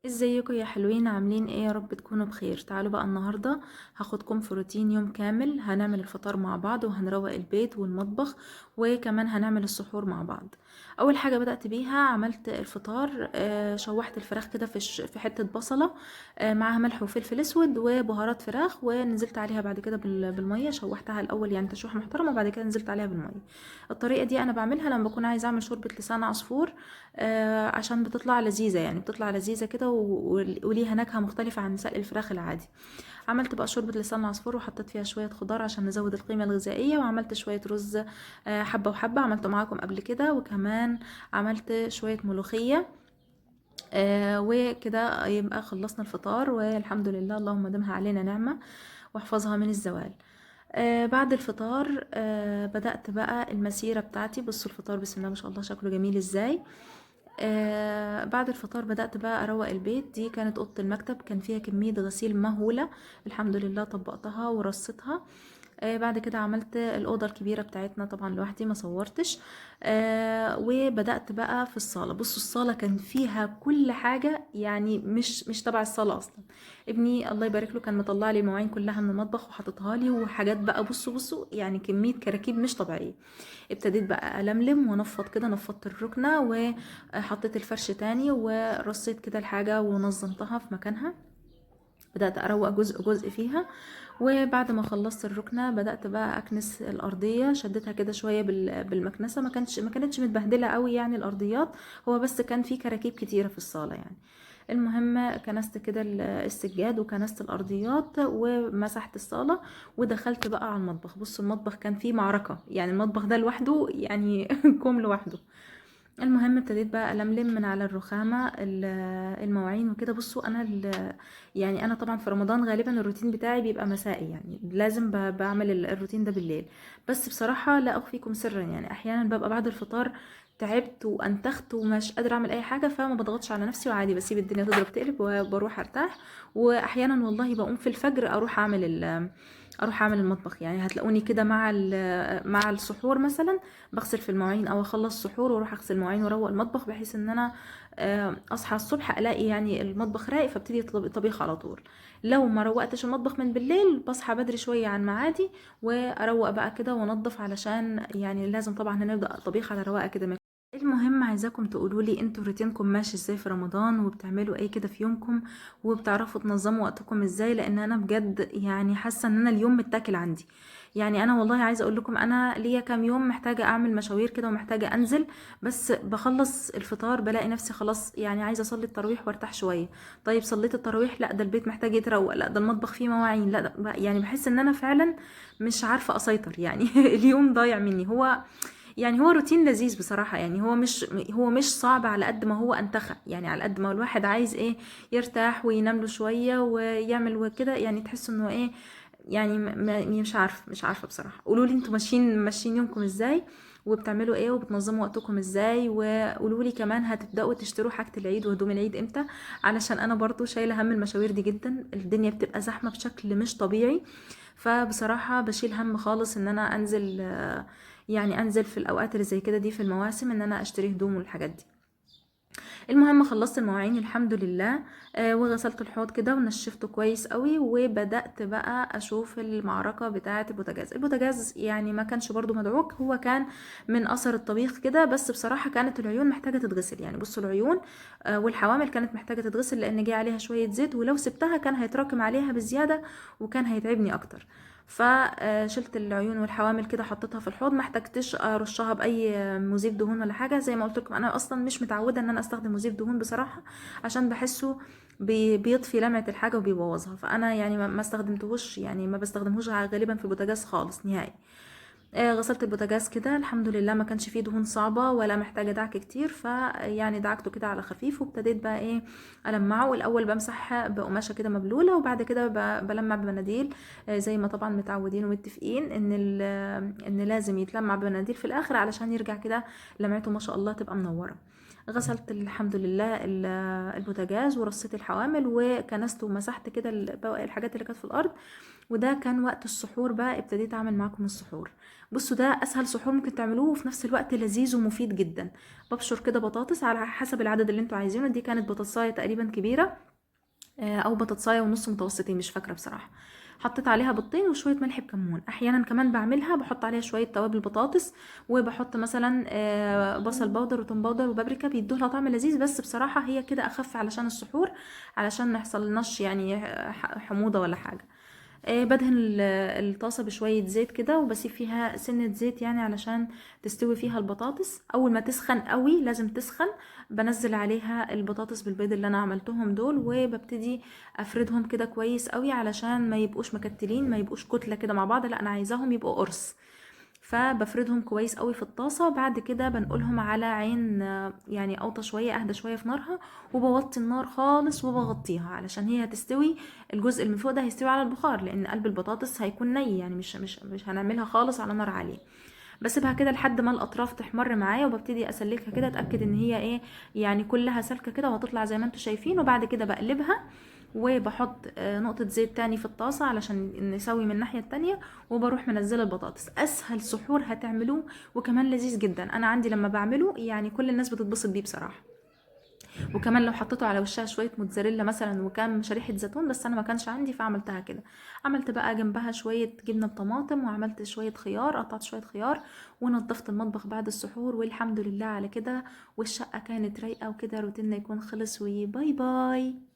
ازيكم يا حلوين؟ عاملين ايه؟ يا رب تكونوا بخير. تعالوا بقى النهارده هاخدكم في روتين يوم كامل. هنعمل الفطار مع بعض وهنروق البيت والمطبخ، وكمان هنعمل السحور مع بعض. اول حاجه بدأت بيها عملت الفطار. شوحت الفراخ كده في حته بصله، معاها ملح وفلفل اسود وبهارات فراخ، ونزلت عليها بعد كده بالميه. شوحتها الاول يعني تشويحه محترمه، وبعد كده نزلت عليها بالميه. الطريقه دي انا بعملها لما بكون عايزه اعمل شوربه لسان عصفور، عشان بتطلع لذيذة، يعني بتطلع لذيذة كده وليها نكهة مختلفة عن سلق الفراخ العادي. عملت بقى شوربة لسان العصفور وحطيت فيها شوية خضار عشان نزود القيمة الغذائية، وعملت شوية رز حبة وحبة عملته معاكم قبل كده، وكمان عملت شوية ملوخية. وكده يبقى خلصنا الفطار والحمد لله، اللهم دمها علينا نعمة واحفظها من الزوال. بعد الفطار بدأت بقى المسيرة بتاعتي. بصوا الفطار بسم الله ما شاء الله شكله جميل ازاي. بعد الفطار بدأت بقى أروق البيت. دي كانت أوضة المكتب، كان فيها كمية غسيل مهولة، الحمد لله طبقتها ورصتها. بعد كده عملت الأوضة الكبيرة بتاعتنا طبعا لوحدي، ما صورتش. وبدأت بقى في الصالة. بصوا الصالة كان فيها كل حاجة، يعني مش تبع الصالة أصلا. ابني الله يبارك له كان مطلع لي المواعين كلها من المطبخ وحاططها لي وحاجات بقى. بصوا يعني كمية كراكيب مش طبيعية. ابتديت بقى ألملم ونفض كده، نفضت الركنة وحطيت الفرش تاني ورصيت كده الحاجة ونظمتها في مكانها. بدأت أروق جزء جزء فيها. وبعد ما خلصت الركنة بدأت بقى أكنس الأرضية. شدتها كده شوية بالمكنسة. ما كانتش متبهدلة قوي يعني الأرضيات، هو بس كان في كراكيب كتيرة في الصالة يعني. المهم كنست كده السجاد وكنست الأرضيات ومسحت الصالة، ودخلت بقى على المطبخ. بص المطبخ كان فيه معركة، يعني المطبخ ده لوحده يعني كوم لوحده. المهم ابتديت بقى ألملم من على الرخامة المواعين وكده. بصوا أنا يعني أنا طبعا في رمضان غالبا الروتين بتاعي بيبقى مسائي، يعني لازم بعمل الروتين ده بالليل. بس بصراحة لا أخفيكم سرا، يعني أحيانا ببقى بعد الفطار تعبت وانتخت ومش قادرة اعمل اي حاجة، فما بضغطش على نفسي وعادي بسيب الدنيا تضرب تقلب وبروح ارتاح. واحيانا والله بقوم في الفجر اروح اعمل المطبخ. يعني هتلاقوني كده مع السحور مثلا بغسل في المواعين، او اخلص سحور واروح اغسل المواعين واروق المطبخ، بحيث ان انا اصحى الصبح الاقي يعني المطبخ رايق فابتدي طبيخ على طول. لو ما روقتش المطبخ من بالليل بصحى بدري شويه عن ميعادي واروق بقى كده وانضف، علشان يعني لازم طبعا هنبدا طبيخ على رواقه كده. المهم عايزاكم تقولوا لي انتوا روتينكم ماشي ازاي في رمضان، وبتعملوا ايه كده في يومكم، وبتعرفوا تنظموا وقتكم ازاي، لان انا بجد يعني حاسه ان انا اليوم متاكل عندي. يعني انا والله عايزه اقول لكم انا ليا كام يوم محتاجه اعمل مشاوير كده ومحتاجه انزل، بس بخلص الفطار بلاقي نفسي خلاص يعني عايزه اصلي التراويح وارتاح شويه. طيب صليت التراويح، لا ده البيت محتاج يتروق، لا ده المطبخ فيه مواعين، لا ده يعني بحس ان انا فعلا مش عارفه اسيطر يعني اليوم ضايع مني. هو روتين لذيذ بصراحة، يعني هو مش صعب على قد ما هو انتخى، يعني على قد ما الواحد عايز ايه يرتاح وينام له شوية ويعمل وكده، يعني تحس انه ايه. يعني مش عارفة بصراحة. قولوا لي انتوا ماشيين يومكم ازاي، وبتعملوا ايه، وبتنظموا وقتكم ازاي. وقولوا لي كمان هتبدأوا تشتروا حاجة العيد وهدوم العيد امتى، علشان انا برضو شايلة هم المشاوير دي جدا. الدنيا بتبقى زحمة بشكل مش طبيعي، فبصراحة بشيل هم خالص ان انا انزل، يعني انزل في الاوقات اللي زي كده دي في المواسم ان انا اشتري هدوم والحاجات دي. المهم خلصت المواعين الحمد لله. وغسلت الحوض كده ونشفته كويس قوي، وبدأت بقى اشوف المعركة بتاعة البوتاجاز يعني ما كانش برضو مدعوك، هو كان من اثر الطبيخ كده. بس بصراحة كانت العيون محتاجة تتغسل، يعني بصوا العيون والحوامل كانت محتاجة تتغسل، لان جه عليها شوية زيت، ولو سبتها كان هيتراكم عليها بزيادة وكان هيتعبني اكتر. فشلت العيون والحوامل كده حطيتها في الحوض، ما احتجتش ارشها باي مذيب دهون ولا حاجه. زي ما قلت لكم انا اصلا مش متعوده ان انا استخدم مذيب دهون بصراحه، عشان بحسه بيطفي لمعه الحاجه وبيبوظها. فانا يعني ما استخدمتهوش، يعني ما بستخدمهوش غالبا في البوتاجاز خالص نهائي. غسلت البوتاجاز كده الحمد لله، ما كانش فيه دهون صعبة ولا محتاجة دعك كتير، فيعني دعكته كده على خفيف. وابتديت بقى ايه ألمعه. الأول بمسح بقماشة كده مبلولة، وبعد كده بلمع بمناديل، زي ما طبعا متعودين ومتفقين ان لازم يتلمع بمناديل في الآخر علشان يرجع كده لمعته ما شاء الله تبقى منورة. غسلت الحمد لله البوتاجاز ورصيت الحوامل وكنست ومسحت كده بواقي الحاجات اللي كانت في الارض. وده كان وقت السحور بقى، ابتديت اعمل معاكم السحور. بصوا ده اسهل سحور ممكن تعملوه وفي نفس الوقت لذيذ ومفيد جدا. ببشر كده بطاطس على حسب العدد اللي انتوا عايزينه. دي كانت بطاطسايه تقريبا كبيره، او بطاطسايه ونص متوسطين، مش فاكره بصراحه. حطيت عليها بيضتين وشويه ملح بكمون. احيانا كمان بعملها بحط عليها شويه توابل بطاطس، وبحط مثلا بصل بودر وتوم بودر وبابريكا، بيدوها طعم لذيذ. بس بصراحه هي كده اخف علشان السحور، علشان ما يحصلناش يعني حموضه ولا حاجه. بدهن الطاسة بشوية زيت كده، وبسيب فيها سنة زيت يعني علشان تستوي فيها البطاطس. اول ما تسخن قوي، لازم تسخن، بنزل عليها البطاطس بالبيض اللي انا عملتهم دول، وببتدي افردهم كده كويس قوي علشان ما يبقوش مكتلين، ما يبقوش كتلة كده مع بعض، لا انا عايزاهم يبقوا قرص. فبفردهم كويس قوي في الطاسة. بعد كده بنقلهم على عين يعني اوطى شوية، اهدى شوية في نارها، وبوطي النار خالص وبغطيها علشان هي هتستوي. الجزء اللي من فوق ده هيستوي على البخار، لان قلب البطاطس هيكون ني يعني، مش هنعملها خالص على نار عالية. بسيبها كده لحد ما الاطراف تحمر معايا، وببتدي اسلكها كده، اتاكد ان هي ايه يعني كلها سالكه كده وهتطلع زي ما انتم شايفين. وبعد كده بقلبها، وبحط نقطة زيت تاني في الطاسة علشان نسوي من الناحية التانية، وبروح منزلة البطاطس. اسهل سحور هتعملوه، وكمان لذيذ جدا. انا عندي لما بعمله يعني كل الناس بتتبسط بيه بصراحة. وكمان لو حطيته على وشها شويه موتزاريلا مثلا وكام شريحه زيتون، بس انا ما كانش عندي فعملتها كده. عملت بقى جنبها شويه جبنه بطماطم، وعملت شويه خيار، قطعت شويه خيار، ونضفت المطبخ بعد السحور، والحمد لله على كده. والشقه كانت رايقه وكده، روتيننا يكون خلص، وباي باي.